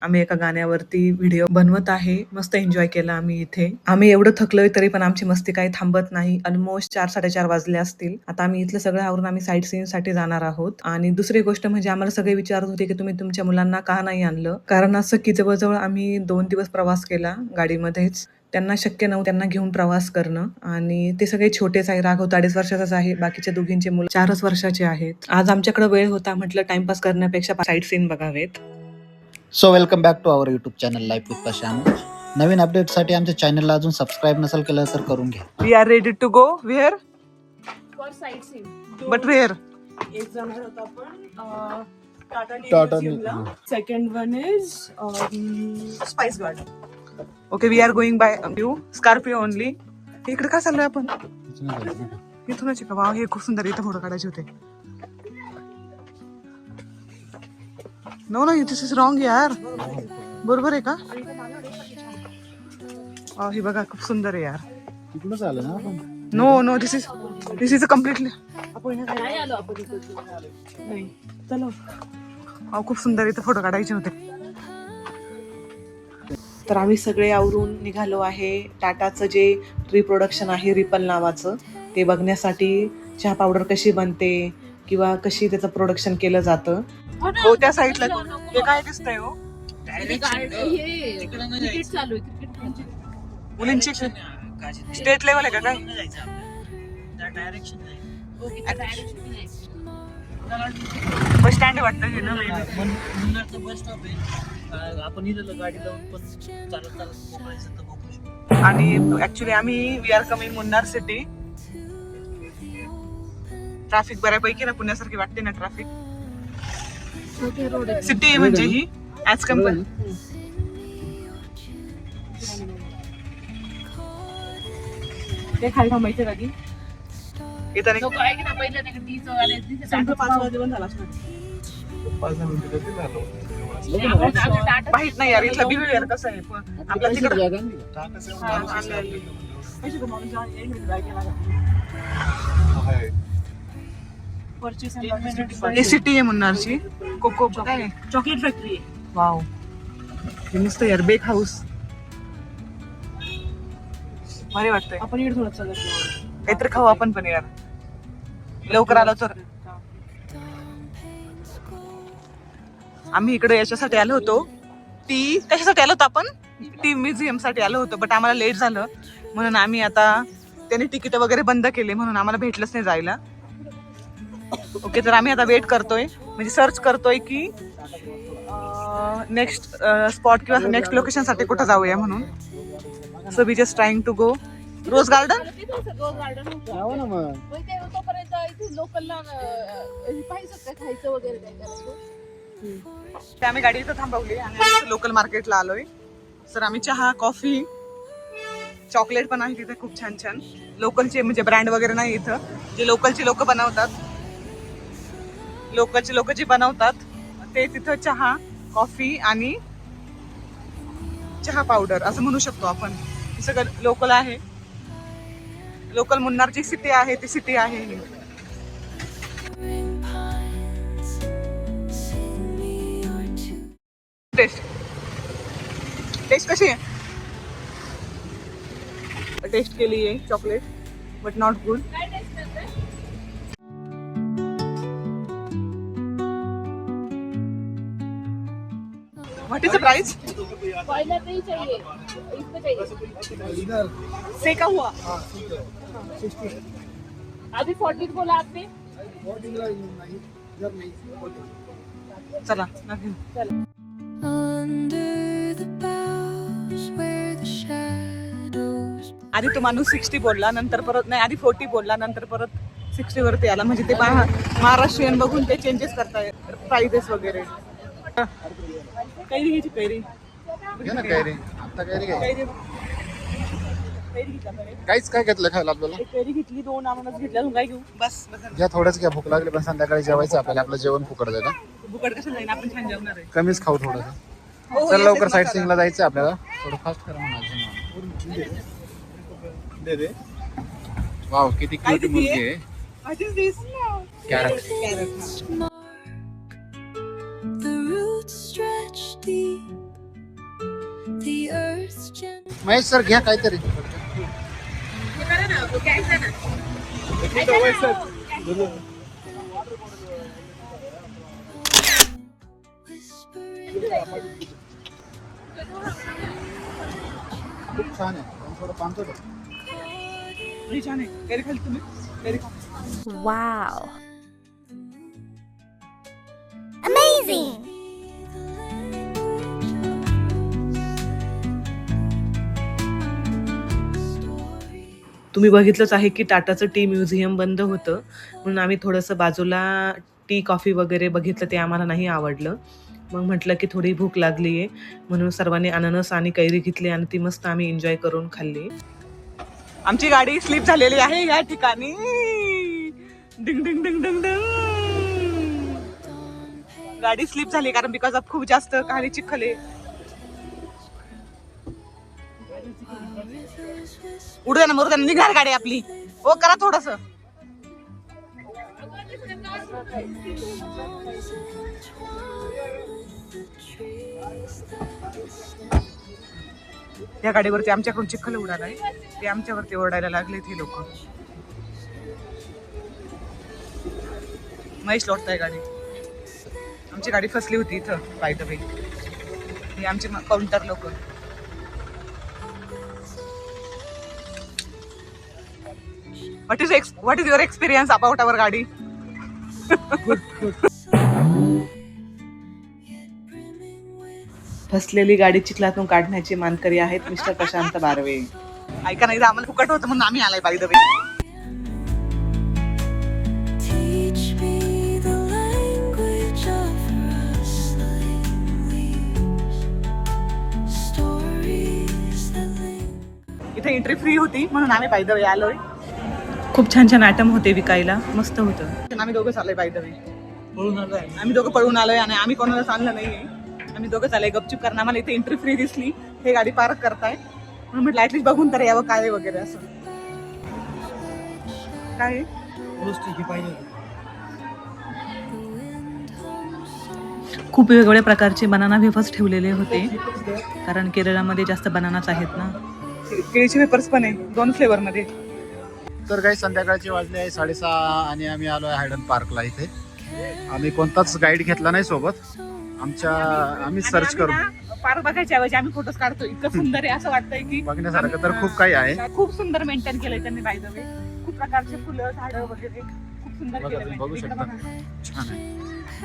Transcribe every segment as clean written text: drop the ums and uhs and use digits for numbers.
आम्ही एका गाण्यावरती व्हिडिओ बनवत आहे. मस्त एन्जॉय केला आम्ही इथे. आम्ही एवढं थकलोय तरी पण आमची मस्ती काही थांबत नाही. ऑलमोस्ट 4:00-4:30 वाजले असतील. आता आम्ही इथलं सगळं आवरून आम्ही साईट सीइंगसाठी जाणार आहोत. आणि दुसरी गोष्ट म्हणजे आम्हाला सगळे विचारत होते, की तुम्ही तुमच्या मुलांना का नाही आणलं? कारण असं की जवळ-जवळ आम्ही 2 दिवस प्रवास केला गाडीमध्येच. त्यांना शक्य नव्हतं त्यांना घेऊन प्रवास करणं आणि ते सगळे छोटेच आहे. राघव 2.5 वर्षाचाच आहे. बाकीच्या दोघींचे मुलं 4च वर्षाचे आहेत. आज आमच्याकडे वेळ होता म्हटलं टाइमपास करण्यापेक्षा साईट सीन बघावेत. So welcome back to our YouTube channel life with Pasham. नवीन अपडेटसाठी आमच्या चॅनलला अजून सबस्क्राईब नसेल केलं तर करून घ्या. We are ready to go we're for sightseeing. But we're एक जाणार होता आपण Tata second one is spice garden. Okay we are going by you Scorpio only. इकडे काय चाललोय आपण? इथूनच का? वाव हे खूप सुंदर. इथं फोटो काढायचे होते. नो दिस इज रॉंग यार. बरोबर आहे का? हे बघा खूप सुंदर आहे यार. तिकडूनच आलं ना आपण. No this is completely. नाही आलो आपण नाही. चलो खूप सुंदर. इथं फोटो काढायचे होते. तर आम्ही सगळे आवरून निघालो आहे. टाटाचं जे ट्री प्रोडक्शन आहे रिपल नावाचं ते बघण्यासाठी. चहा पावडर कशी बनते किंवा कशी त्याचं प्रोडक्शन केलं जातं. हो त्या साईडला हे काय दिसतंय हो? क्रिकेट चालू आहे. क्रिकेट मुलींची स्टेट लेवल आहे का काय? बस स्टँड वाटतं हे ना. मुन्नारचं बस स्टॉप आहे. आपण इथं गाडी लावून पण चालत मोकळायचं तर बघू शकतो. आणि ऍक्च्युली आम्ही we are coming Munnar city. Traffic बऱ्यापैकी ना पुण्यासारखी वाटते ना ट्रॅफिक. सिटी आहे म्हणजे ही ऍज कंपेअर. ते खाली थांबायचं कधी इथं आहे की ना पहिल्या पाच वाजे पण झाला माहित नाही यार इथला बिहेवियर कसं आहे. आपल्या तिकडे ही सिटी आहे मुन्नारची. कोको काय चॉकलेट फॅक्टरी आहे. वाव हे मस्त यार. बेक हाऊस भारी वाटतंय. आपण इकडे थोडं चालत काहीतरी खाऊ आपण पण यार लवकर आलो तर. आम्ही इकडे याच्यासाठी आलो होतो. टी कशासाठी आलो होतो आपण? टी म्युझियम साठी आलो होतो. बट आम्हाला लेट झालं म्हणून आम्ही आता त्यांनी तिकीट वगैरे बंद केले म्हणून आम्हाला भेटलंच नाही जायला. ओके तर आम्ही आता वेट करतोय म्हणजे सर्च करतोय की नेक्स्ट स्पॉट किंवा नेक्स्ट लोकेशन साठी कुठं जाऊया म्हणून. So we just trying to go rose garden. Rose garden तोपर्यंत इथे लोकलला पाहिजे काय खायचं वगैरे काय करायचं. ते आम्ही गाडी इथं थांबवली आणि लोकल मार्केटला आलोय. सर आम्ही चहा कॉफी चॉकलेट पण आहे तिथे खूप छान छान. लोकलचे म्हणजे ब्रँड वगैरे नाही इथं. जे लोकलचे लोक बनवतात लोकलचे लोक जे बनवतात ते तिथं चहा कॉफी आणि चहा पावडर असं म्हणू शकतो आपण. हे सगळं लोकल आहे. लोकल मुन्नारची सिटी आहे ती सिटी आहे ही. टेस्ट कशी आहे? टेस्ट केली आहे chocolate but not good. What is the price? पहले नहीं चाहिए इसमें चाहिए सेका हुआ अभी 40 बोला आपने. चला. आधी तो माणूस 60 बोलला नंतर परत नाही आधी 40 बोलला नंतर परत 60 वरती आला. म्हणजे ते महाराष्ट्रीयन बघून ते चेंजेस करताय प्राइजेस वगैरे. कैरी घ्यायची कैरी. काहीच काय घेतलं खायला आपल्याला? कैरी घेतली 2 अनानस घेतल्या. तू काय घेऊ? बस घ्या थोडंच घ्या. भूक लागली पण संध्याकाळी जेवायचं आपल्याला. आपलं जेवण फुकट जाईल. बुकट कसं जाईल आपण छान जेवणार आहे. कमीच खाऊ थोडं. हो, चल yes, लवकर yes, साईट मसाला. सीइंगला जायचं आपल्याला. थोडं फास्ट करा म्हणायचं. वाव किती काय क्यूट किती मुलगी आहे? आहे. What is this? Carrot. Carrot. The roots stretch deep Mahesh sir घ्या काहीतरी. खूप छान आहे, पण थोडं पानसट आहे. छान आहे. कैरी खाली तुम्ही कैरी खा. Wow. Amazing. तुम्ही बघितलंच आहे की टाटाचं टी म्युझियम बंद होतं, म्हणून आम्ही थोडंसं बाजूला टी कॉफी वगैरे बघितलं, ते आम्हाला नाही आवडलं. मग म्हटलं की थोडी भूक लागली आहे, म्हणून सर्वांनी अननस आणि कैरी घेतली आणि ती मस्त आम्ही एन्जॉय करून खाल्ली. आमची गाडी स्लिप झालेली आहे या ठिकाणी. डिंग डिंग डिंग डिंग डिंग. गाडी स्लिप झाली कारण बिकॉज ऑफ खूप जास्त खाली चिखल आहे. उडू द्या ना, मरू द्या ना, निघाल गाडी आपली. हो करा थोडस. त्या गाडीवरती आमच्याकडून चिखल उडालाय, ते आमच्यावरती ओरडायला लागले ते लोक. महेश लोटताय गाडी. आमची गाडी फसली होती इथं बाय द वे. हे आमचे काउंटर लोक. What is your experience about our गाडी? फसलेली गाडी चिखलातून काढण्याचे मानकरी आहेत मिस्टर प्रशांत बारवे. ऐका नाही, आम्हाला फुकट होतं म्हणून आम्ही आलाय by the way. Teach me the language of rustling leaves. Stories that linger. इथे एंट्री फ्री होती म्हणून आम्ही बाय द वे आलोय. खूप छान छान आयटम होते विकायला, मस्त होतं. आम्ही दोघं चाललोय बाय द वे. पळून आलोय. आम्ही दोघं पळून आलोय आणि आम्ही कोणाला आणलं नाहीये. आम्ही दोघं चाललोय गपचूप, कारण आम्हाला इथे एंट्री फ्री दिसली. हे गाडी पार्क करताय म्हणून म्हटलं ऍटलीस्ट बघून तर यावं काय वगैरे असं. काय गोष्टी ही पाहिजे होती. खूप वेगवेगळ्या प्रकारचे बनाना वेफर्स ठेवलेले होते, कारण केरळामध्ये जास्त बनानाच आहेत ना. केळीचे वेफर्स पण आहे 2 फ्लेवर मध्ये. तर काही संध्याकाळचे वाजले आहे 6:30 आणि आम्ही आलो आहे हायडन पार्कला. इथे आम्ही कोणताच गाईड घेतला नाही सोबत. आम्ही सर्च करू. पार्क बघायच्या ऐवजी आम्ही फोटोज काढतो. इतकं सुंदर आहे असं वाटतंय की बघण्यासारखं तर खूप काही आहे. खूप सुंदर मेंटेन केलंय त्यांनी बाय द वे. खूप प्रकारचे फुलं झाडं वगैरे खूप सुंदर बघा, केलंय. तुम्ही बघू इकडं शकता. बघा. छान आहे.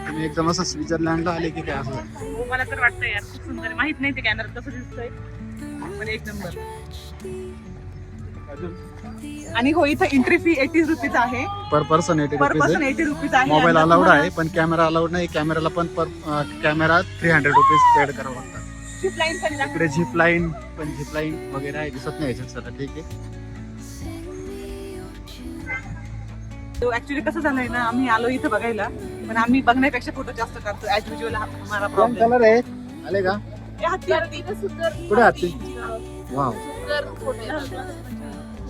तुम्ही एकदम असं स्वित्झर्लंडला आले की काय असं. हो, मला तर वाटतंय यार खूप सुंदर आहे. माहित नाही ते कॅमेरात कसं दिसतंय पण एक नंबर. आणि हो, इथं एंट्री फी 80 रुपीज आहे. पर पर्सन 80 पर रुपीज पर्सन आहे. 80 रुपीज आहे. मोबाईल आणि अलाउड तुम्हाला आहे, पण कॅमेरा अलाउड नाही. कॅमेराला पण कॅमेरा 300 रुपीज पेड करावं लागतात. zip line पण लागते. इकडे झिप लाईन वगैरे आहे, दिसत नाही याच्यात सर. ठीक आहे. ऍक्च्युली कसं झालंय ना, आम्ही आलो इथं बघायला, पण आम्ही बघण्यापेक्षा फोटो जास्त काढतो. ऍज युजल हमारा कोण प्रॉब्लेम. कलर आहे आले का? कुठे हाती? वाव.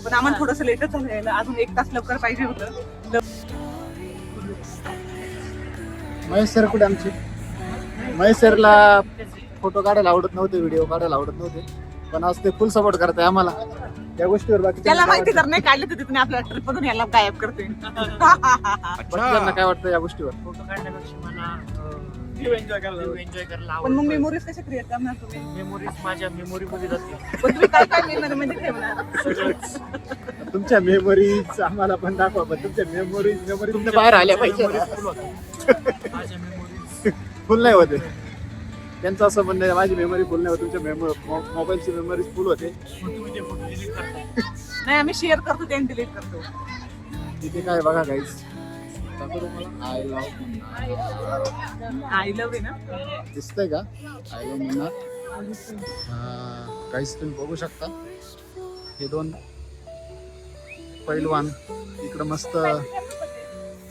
पण आम्हाला थोडंसं लेटच झालं यायला. अजून 1 तास लवकर पाहिजे होतं. महेश सर कुठे आमची? महेश सरला फोटो काढायला आवडत नव्हते, व्हिडिओ काढायला आवडत नव्हते, पण आज ते फुल सपोर्ट करताय आम्हाला त्या गोष्टीवर. बाकी त्याला माहिती जर नाही काढले तर तिथे आपल्या ट्रिप मधून याला गायब करते. बाकीच्यांना काय वाटतं या गोष्टीवर? फोटो काढण्यापेक्षा मला एन्जॉय करायला. एन्जॉय करायला पण मग आवडतं. मेमोरीज कशा क्रिएट करणार तुम्ही? मेमोरीज माझ्या मेमोरी मध्ये जाते. पण तुम्ही काय काय मेमरी मध्ये ठेवणार? तुमच्या मेमोरीज आम्हाला पण दाखवा, पण तुमच्या मेमोरीज तुमच्या बाहेर आल्या पाहिजे. माझ्या मेमोरीज फुल नाही होते. त्यांचं असं म्हणणं आहे, माझी मेमरी फुल नाही होत, तुमच्या मोबाईलची मेमरी फुल होते. तुम्ही ते फोटो डिलीट करता. नाही, आम्ही शेअर करतो ते डिलीट करतो. तिथे काय बघा गाईस, आय लव्ह आय लव्ह ना. दिसतंय का? आय लव्ह म्हणणार. काहीच तुम्ही बघू शकता. हे 2 पैलवान इकडं मस्त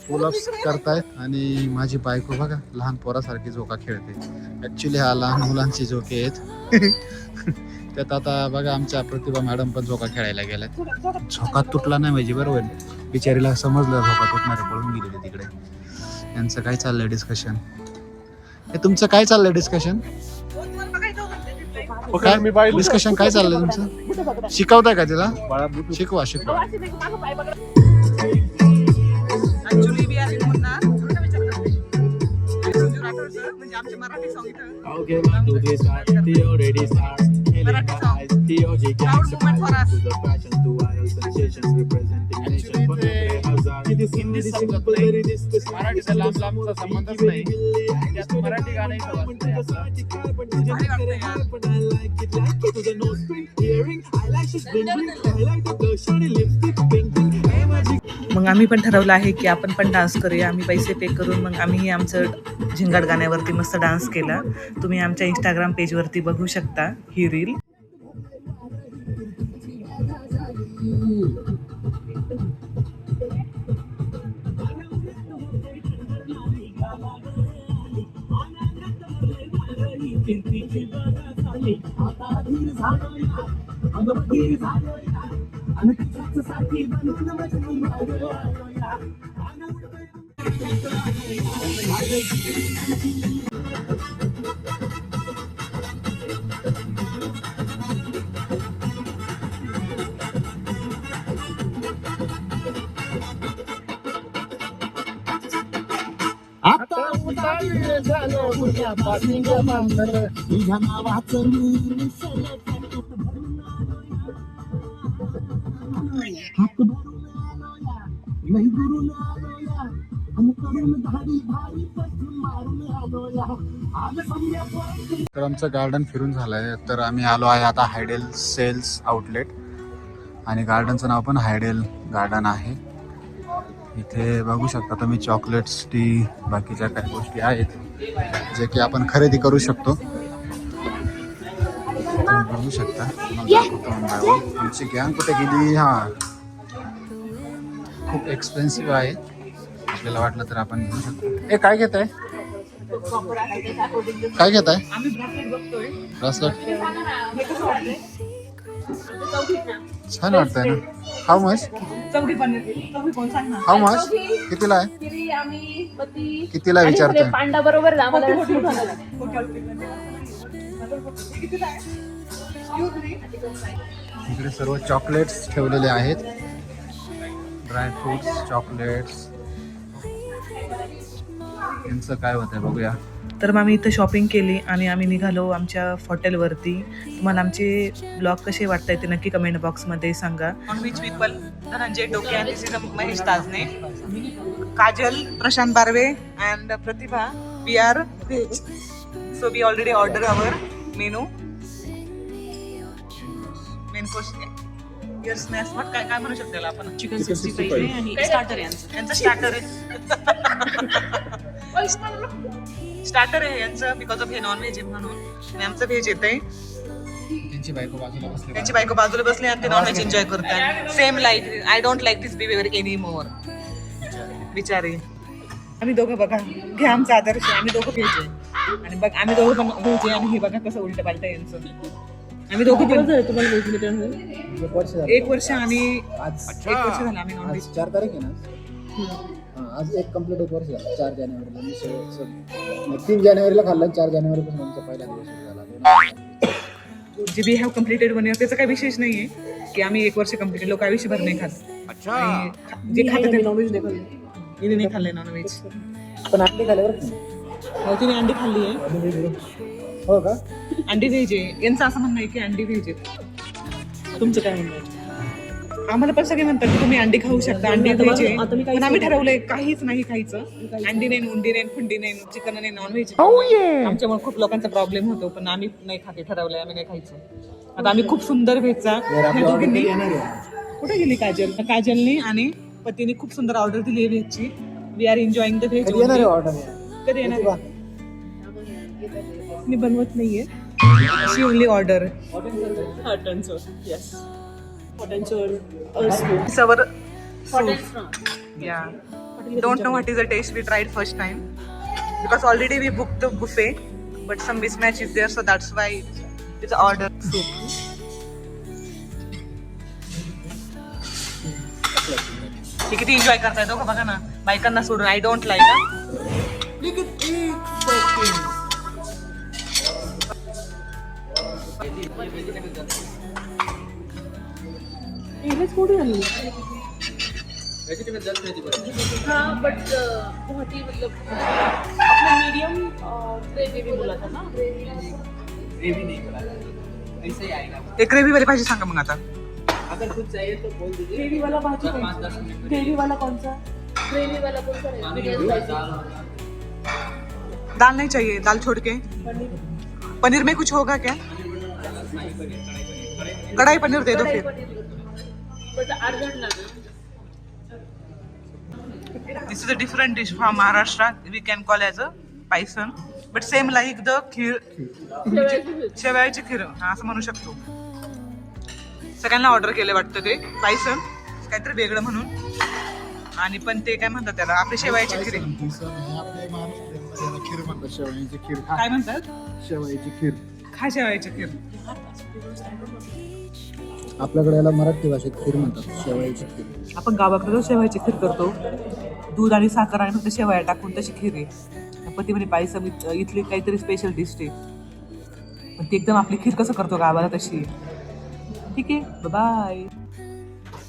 पुलअप्स करतायत आणि माझी बायको बघा लहान पोरासारखी झोका खेळते. ऍक्च्युली हा लहान मुलांची झोके आहेत. त्यात आता बघा आमच्या प्रतिभा मॅडम पण झोका खेळायला गेल्यात. झोका तुटला नाही म्हणजे बरोबर. बिचारीला समजलं झोका तुटणारे, पळून गेलेले तिकडे. यांचं काय चाललंय डिस्कशन? हे तुमचं काय चाललंय डिस्कशन? काय डिस्कशन काय चाललंय तुमचं? शिकवताय का तिला? शिकवा. Actually we are in Munnar. म्हणजे आमचे मराठी सॉंग इथं प्राऊड मुवमेंट फॉर अस. मराठीचा लांब लांबचा संबंधच नाही. त्यात मराठी गाणं मग आम्ही पण ठरवलं आहे की आपण पण डान्स करूया. आम्ही पैसे पे करून मग आम्ही आमचं झिंगाट गाण्यावरती मस्त डान्स केला. तुम्ही आमच्या इंस्टाग्राम पेजवरती बघू शकता ही रील. तर आमचं गार्डन फिरून झालंय. तर आम्ही आलो आहे आता हायडेल सेल्स आउटलेट आणि गार्डनचं नाव पण हायडेल गार्डन आहे. इथे बघू शकता तुम्ही चॉकलेट्स, टी, बाकीच्या काही गोष्टी आहेत जे की आपण खरेदी करू शकतो. तुम्ही बघू शकता. आमची गॅंग कुठे गेली? हां, खूप एक्सपेन्सिव्ह आहे. आपल्याला वाटलं तर आपण घेऊ शकतो. काय घेत आहे? काय घेत आहे? आम्ही ब्रासलेट बघतोय. ब्रासलेट छान वाटतंय ना. How much? चौघी कोण सांग ना. How much? कितीला आहे? कितीला विचारतोय? पांडा बरोबर इकडे सर्व चॉकलेट्स ठेवलेले आहेत. ड्रायफ्रुट्स, चॉकलेट्स, यांचं काय होतंय बघूया. तर मग आम्ही इथं शॉपिंग केली आणि आम्ही निघालो आमच्या हॉटेलवरती. तुम्हाला आमचे ब्लॉग कसे वाटत ते नक्की कमेंट बॉक्समध्ये सांगा. नॉनव्हेज पीपल धनंजय डोके आणि this is Mahesh Tajne, Kajal, Prashant Barve and Pratibha. We are veg, so we already order our menu. Main course your snacks what काय काय म्हणू शकतो त्याला आपण? चिकन 65 आणि स्टार्टर यांचं स्टार्टर आहे. स्टार्टर आहे यांचं बिकॉज ऑफ हे नॉन व्हेज आहे म्हणून, आणि आमचं व्हेज येतंय. त्यांची बायको बाजूला बसली आणि ते नॉन व्हेज एन्जॉय करतात. Same like I don't like this behaviour any more. बिचारी आम्ही दोघं बघा, घ्या आमचा आदर्श. आम्ही दोघं व्हेज आहे आणि बघ आम्ही दोघं पण व्हेज आहे आणि हे बघा कसं उलट पालट यांचं. आम्ही दोघं पण 1 वर्ष आणि 1 वर्ष झालं आम्ही नॉन व्हेज. 4 तारीख आहे ना. आज एक कंप्लीट 1 वर्ष झालं. 4 जानेवारीला मी 3 जानेवारीला खाल्लं. 4 जानेवारीपासून आमचा पहिला दिवस झाला. जे वी हॅव कम्प्लिटेड 1 इयर. त्याचा काही विशेष नाहीये की आम्ही 1 वर्ष कम्प्लिटेड. लोक आयुष्यभर नाही खात. जे खातात ते नॉनव्हेज नाही खाल्लंय नॉनव्हेज. पण अंडे खाल्ले बरं का? हो, तिने अंडी खाल्ली आहे. हो का? अंडी व्हेज आहे. यांचं असं म्हणणं आहे की अंडी व्हेज आहे. तुमचं काय म्हणणं आहे? आम्हाला पण सगळे म्हणतात की तुम्ही अंडी खाऊ शकता, अंडी व्हेज आहे. पण आम्ही ठरवलंय काहीच नाही खायचं. अंडी नाही, मुंडी नाही, फुंडी नाही, चिकन नाही, नॉनव्हेज. आमच्यामुळे खूप लोकांचा प्रॉब्लेम होतो, पण आम्ही नाही खाते. ठरवलंय आम्ही नाही खायचं. आता आम्ही खूप सुंदर व्हेजचा दोघींनी. कुठे गेली काजल? काजलनी आणि पतीने खूप सुंदर ऑर्डर दिली आहे व्हेजची. We are enjoying the veg. कधी येणार? मी बनवत नाहीये. She only order. Yes. Our soup. Yeah. Don't know what is the taste. We tried first time because already we booked the buffet, but some mismatch is there, so that's why it's order soup. हे किती enjoy करताय दोघं बघा ना. बायकांना सोडून. I don't like. English कुठे झाली हाँ बट बहुत ही मतलब अपना मीडियम ग्रेवी बोला था ना ग्रेवी नहीं बोला ऐसे ही आएगा एक ग्रेव्ही वाली भाजी सांगा मग आता. अगर कुछ चाहिए तो बोल दीजिए ग्रेवी वाला भाजी अगर कौन 5-10 मिनट में ग्रेवी वाला कौन सा ग्रेवी वाला कौन सा पानी है होगा, दाल होगा। दाल नहीं चाहिए, दाल छोड़ के. पनीर में कुछ होगा क्या? कढ़ाई पनीर दे दो फिर. बट अर्जंट लगा This is a different dish from Maharashtra. We can call as a पायसन, but same like the खीर, शेवयाची खीर हा असं म्हणू शकतो. सगळ्यांना ऑर्डर केले वाटतं ते पायसन काहीतरी वेगळं म्हणून. आणि पण ते काय म्हणतात त्याला आपली शेवयाची खीर आहे. आपल्या महाराष्ट्रामध्ये याला खीर म्हणतात. शेवयाची खीर खा. काय म्हणतात? शेवयाची खीर. खा शेवयाची खीर. आपल्याकडे याला मराठी भाषेत खीर म्हणतात. शेवयाची खीर. आपण गावाकडे शेवयाची खीर करतो, दूध आणि साखर आणि फक्त शेवया टाकून तशी खीर आहे. पण ती म्हणे पायसम इथली काहीतरी स्पेशल डिश आहे, पण ती एकदम आपली खीर कसं करतो गावाला तशी आहे. ठीक आहे, बाय.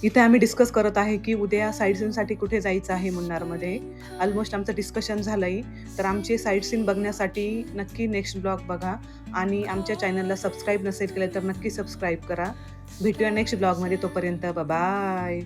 इथे आम्ही डिस्कस करत आहे की उद्या साईट सीनसाठी कुठे जायचं आहे मुन्नारमध्ये. ऑलमोस्ट आमचं डिस्कशन झालं आहे. तर आमचे साईट सीन बघण्यासाठी नक्की नेक्स्ट ब्लॉग बघा आणि आमच्या चॅनलला सबस्क्राईब नसेल केलं तर नक्की सबस्क्राईब करा. भेटूया नेक्स्ट ब्लॉगमध्ये. तोपर्यंत बाय.